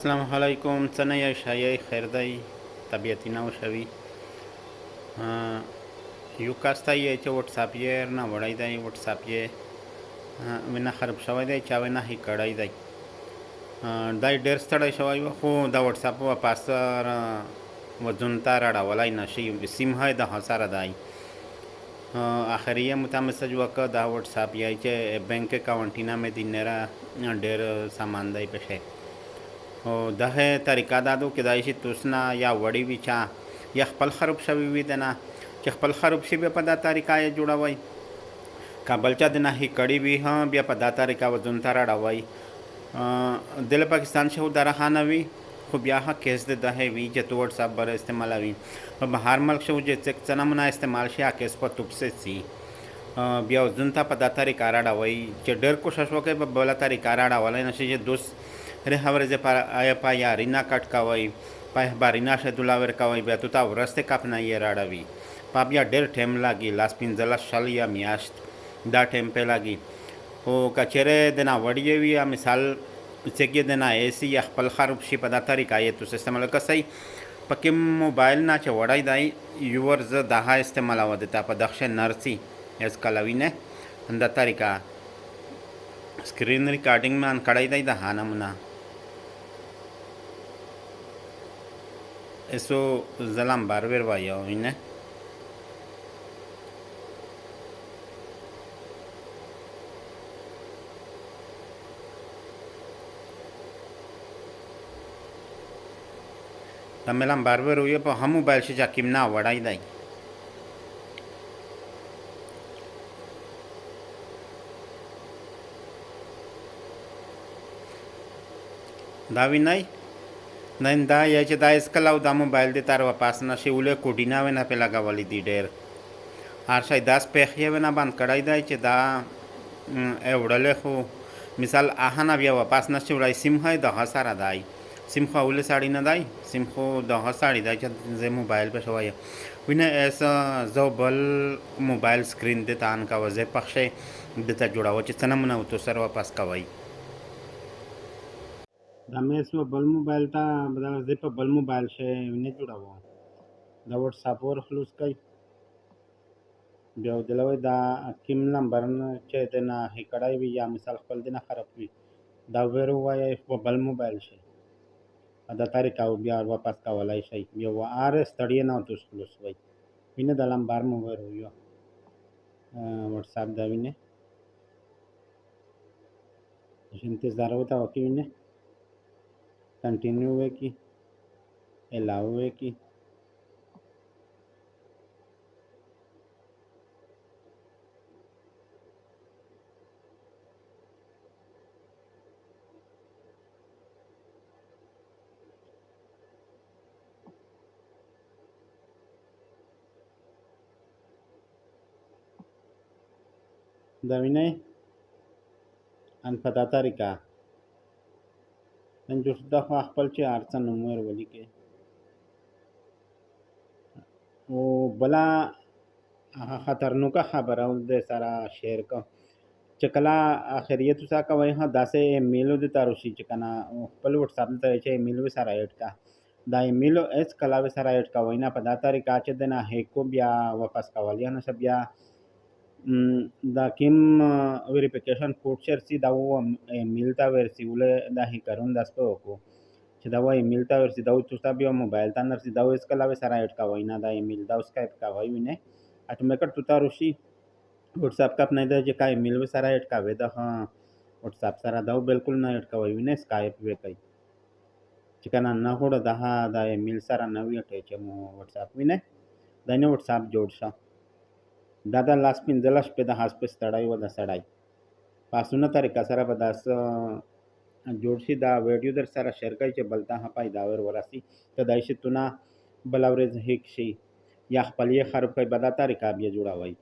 अस्सलामुअलैकुम څنګه شایي خیر دی طبیعتی نه وشوي یو کس ته یې چې وټساپ یې نه وړی دی وټساپ یې وینه خراب شوی دی چا وینه هی کړی دی دا ډېر ستړی شوی و خو دا وټساپ واپس وجون ته راړولی نشي سیم های د سره دی آخریه متا مسج وکړه دا وټساپ یې چې بینک اکاونټینا مې دینره ډېر سامان دی پشه او ده طریقه دا دو کېدای شي توسنه یا وړی وي چا یا خپل خراب شوي وي د نه چې خپل خراب شي بیا په دا طریقه یې جوړوئ که بل چا د نه هی کړي وي بیا په دا طریقه وزن ته راړوئ دل پاکستان شو درخانه وي خو بیا ها کیس د ده وي چې تو وټساپ بر استعمالوي په بهر ملک شو چې څه نمونه استعمال شي ها کیس په توپ سے سي بیا وزن ته په دا طریقه راړوئ چې ډېر کوشش وکړئ په بله طریقه راړولی نشي چې دوست ورځې پا یارینا کټ کوئ پا اخبارینا شیدولا ورکوئ بیا تو تا ورسته کپ نه یې راړوي پا بیا ډېر ټایم لګي لاس 15 شل یا میاشت دا ټایم پې لګي خو که چېرې د نه وړی وي یا مثال چې کې د نه ایسي یا خپل خراب شي په دا طریقه یې تو استعمال کوئ په کې موبایل نه چې وړی دی یور زه دها استعمالوه د تا په دخشه نرسي اس کلوینه دا طریقه screen recording में कड़ाई दाई दा हाँ नमूना ऐसो जलाम बारवेर वाया इन्हें तमेलाम बारवेर हुई पर हम मोबाइल से जाकिम ना वड़ाई दाई दावी नाही नाही दा याचे दा इसकलाव दा मोबाइल दे तार वापस नशे उले कोडिना वेना पे लगावली दी डेर आर शायद 10 पेखिया वेना बंद कड़ाई दा चे दा एवढले खो मिसाल आहाना बिया वापस नशे उड़ाई सिम है दहा सारा दाई सिम खो उले साड़ी ना दाई सिम खो दहा साड़ी दाई जे मोबाइल पे शवाया विने ऐसा जो बल मोबाइल स्क्रीन दे तान का वजे पक्षे देता जुड़ा वो चितना मना तो सर वापस कवाई دا مې اسمه بل موبایل ته دا زه په بل موبایل شې نه جوړاوم دا واتساپ ور خلاص کړئ بیا ودلوي دا کوم نمبر چې د نه هکړای وي یا مثال خپل د نه خراب وي دا ور وایي په بل موبایل شي دا طریقه بیا واپس کولای شي بیا و ار ستړی نه اوس خلاص وای وینه د نمبر مو ور ویو واتساپ دا وینه انتظار وتا وکینه कंटिन्यू हुए कि अलाउ हुए कि दविने अनपता तरीका नन जुस दफा खपल चे आरसन उमर वली के वो बला खतरनुका खबर दे सारा शेयर का चकला आखिरियत सा का वही हाँ दासे मेलो दे तारुशी चकना खपल व्हाट्सएप दे चे मेलो सारा ऐड का दा मेलो एस कला वे सारा ऐड का वही ना पता तरीका चे देना हेको बिया वापस का वालिया ना सब बिया दा किम वेरिफिकेशन कोड शेअरची दाऊ मिलता वेरसी उले दा ही करून दास पे ओको چې دا وای मिलता वेरसी दाऊ तुसा बियो मोबाइल ता नरसी दाऊ इसका लावे सारा ऐड का वही ना दा ईमेल दा उसका ऐड का वही विने ऑटोमेटिक तुता रुशी व्हाट्सएप का अपना दे जे का ईमेल वे सारा ऐड का वे दा हां व्हाट्सएप सारा दाऊ बिल्कुल ना ऐड का वही विने स्काइप वे कई चिकना ना होड दा हा दा ईमेल सारा नवी अटैच मो व्हाट्सएप विने दाने व्हाट्सएप जोडशा दादा लास 15 पे दा हास पे सड़ाई व दा सड़ाई पासून तरीका सारा बदास जोडशी दा वीडियो दर सारा शेअर करायचे बलता हा पाय दावर वरासी तर दायशी तुना बलावरेज हेक शी या खपलिये खरब कई बदा तरीका बिया जुड़ा हुई